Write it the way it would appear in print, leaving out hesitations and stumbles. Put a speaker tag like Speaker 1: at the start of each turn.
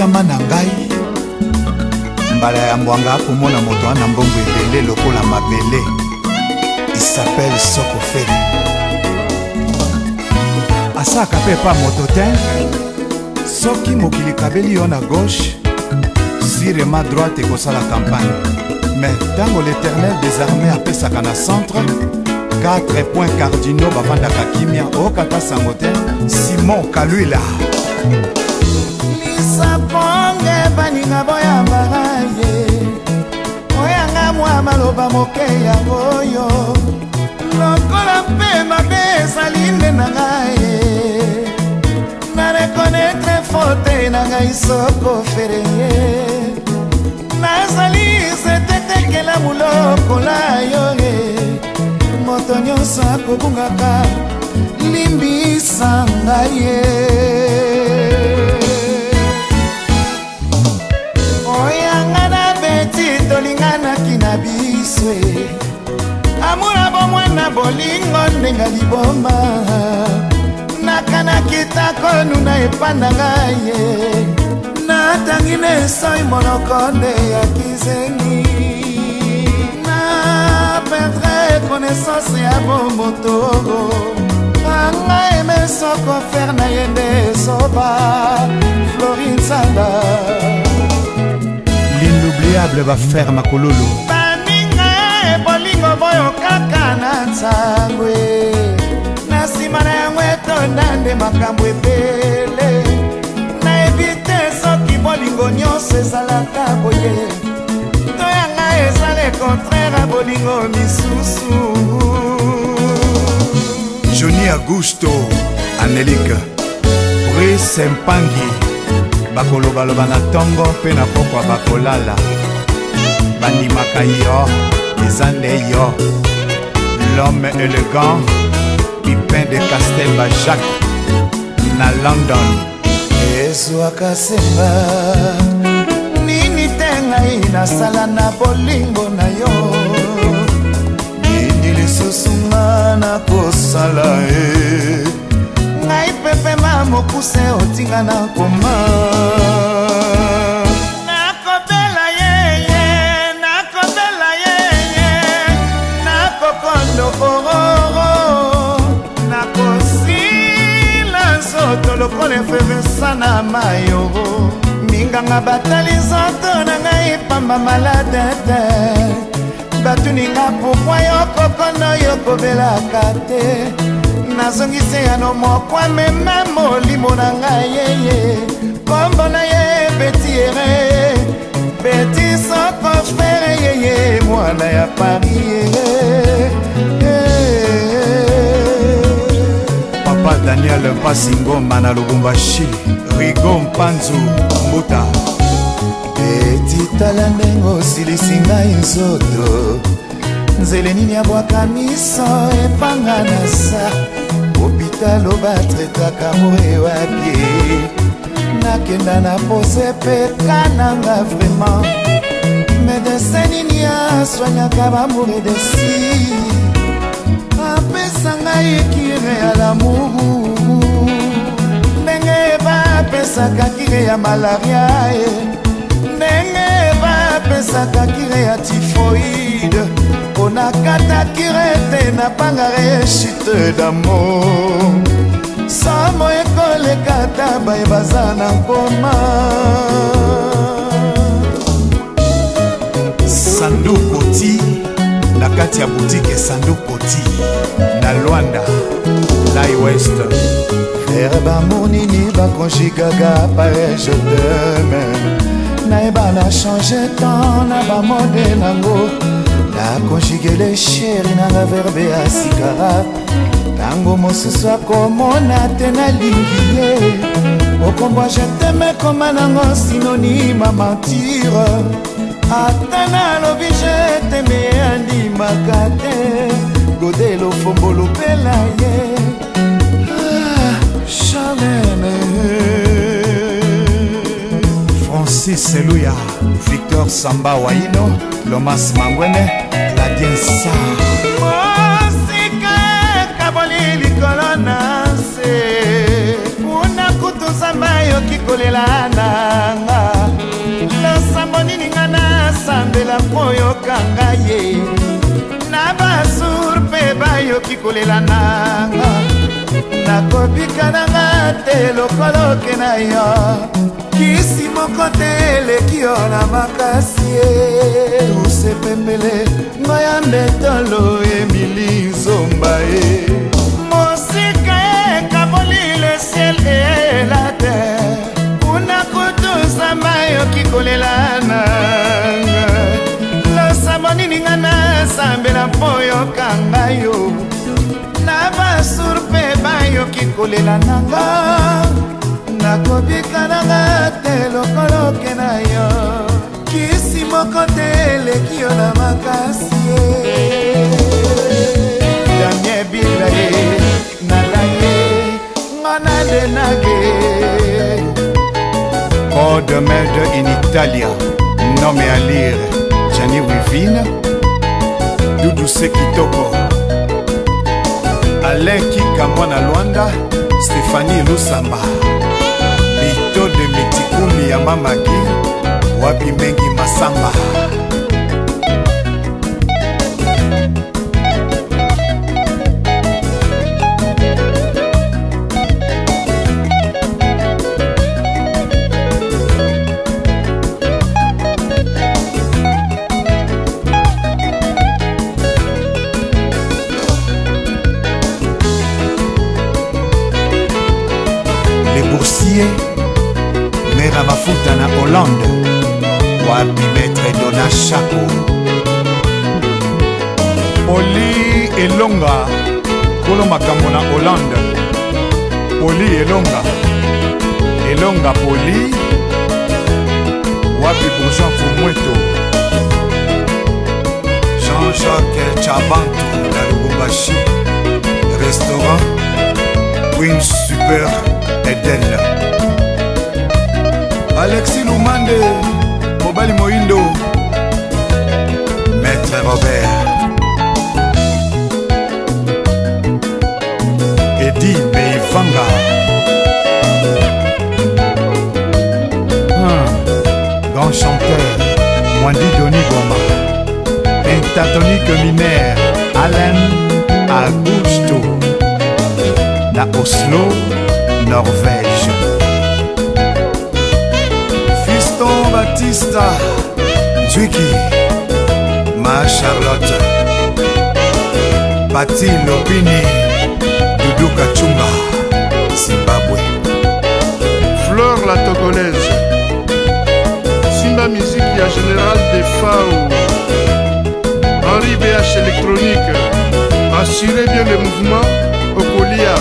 Speaker 1: motema na ngai mbala ya mbwanga akomona moto ana mbongo ebele lokola mabele. Il s'appelle Sokofele. Asaka pe pa moto te. Soki mokili kabeli yo na gauche, sirema droite ekosala campagne. Mais tango l'Éternel des armées apesaka na centre, 4 points cardinaux bavandaka kimia okata sango te. Simon Kalwila
Speaker 2: lisaponge baninga boyambaka ye oyanga mwa maloba moke yango yo lokola mpe mabe ezali nde na ngai na rekonetre fote na ngai Sokofele nazali zetetekela mulokola yo moto nyonso akobungaka limbisa ngai ye oyanga na beti tolinganaki na biswe amuna bomwana bolingo ndenga liboma nakanaki takonuna epanda ngai ye natangi na esoi monoko nde ya kizengi na perdre connaissance ya bomoto anga eme Sokofele na ye nde soba Florine Sanda
Speaker 1: l'inoubliable bafer makololo
Speaker 2: baninga bolingo boyo kaka na nsangwe na nsima na yango etonda nde makambo ebele nayebi te soki bolingo nyonso ezalaka boye to yanga ezala contraire ya bolingo misusu.
Speaker 1: Johnny Augusto Anelika Brice Mpangi bakolobaloba na tongo mpe na pokwa bakolala bandimaka yo eza nde yo l'homme élégant Pipin de Castelba Jacques na London
Speaker 2: ezwaka semba nini te ngai nasala na bolingo na yo nini lisusu nga nakosala ngai pepe ma mokuse otinga na koma nakobela yeye nakokondo ororo nakosila nzoto lokola efevesa na mayoro minganga batali nzoto na ngai pamba malade te batuninga pourkui yokokondo yokobelaka te nazongise yano mokwa mema molimo na ngai yeye kombo na ye Beti Sokofele yeye mwana ya Paris
Speaker 1: Papa Daniel Mpasingo mana Lubumbashi Rigo Mpanzu Mbuta
Speaker 2: Beti tala ndengo silisinga inzoto nzele nini abwaka miso epanga na sa hôpital obatretaka moe wapie nakenda na pose pe kananga vraiment médecin nini aswanyaka bamour desi apesanga ekire ya lamour ndenge bapesaka kire ya malaria ndenge bapesaka kire ya typhoïde onakata kirete na pangare chute d'amour samo ekoleka taba ebaza na ngoma
Speaker 1: Sanduku Ti na kati ya boutique Sanduku Ti na Luanda Lai West
Speaker 2: Frère bamour nini bakonjigaga pare je t'aime naeba na change temps na bamode nango na conjugué chéri na verbe ya sikara tango mosusu akomona te nalingi ye okombo je t'aime koma nango synonyme à mentir ata nalobi je t'aime andimaka te godelo fombolo pela ye Charlene
Speaker 1: Francis Selouya Victor Samba Waino Lomas Mangwene Ladiensa
Speaker 2: Mosika kaboli likolo na se kuna kutu zamba yoki kolela nanga nasambela mpo yokanga ye na basur mpe bayoki kolela nanga nakobika nanga te lokoloke na yo kisi moko te eleki yo na makasi ye tuse pembele ngoya mbetolo emili nzomba ye mosika ekaboli le ciel et la terre kuna kutuzama yoki kolela nanga losamo nini nga nasambela mpo yokanga yo na basur mpe bayoki kolela nanga nakobika nanga te lokoloke na yo kisi moko te eleki yo na makasi ye damie bila ye nalaye ngana denage
Speaker 1: Corps de maître in Italia nommé à lire Gianni Wivine Doudou Sekitoko Alain Kika Mwana Luanda Stéphanie Lusamba Mito de Mitikumi ya Mamaki Wapi Mengi Masamba Mera mafuta na Hollande wapi maître Dona Chako Oli Elonga kolo makambo na Hollande Oli Elonga Elonga Poli wapi Bourgeon Fumweto Jean-Jacques Chabantu na Lubumbashi Restaurant Queen Super Eden Alexis Lumande Mobali Moindo Maître Robert Eddie Meifanga Grand chanteur Mwandi Doni Goma Pentatonique Minère Alain Augusto na Oslo Norvège Fiston Batista Zwiki Ma Charlotte Pati Lopini Doudou Kachunga Zimbabwe
Speaker 3: Fleur la Togolaise Simba Musique ya Général de Fao Henri BH Électronique Assurez bien le mouvement Okolia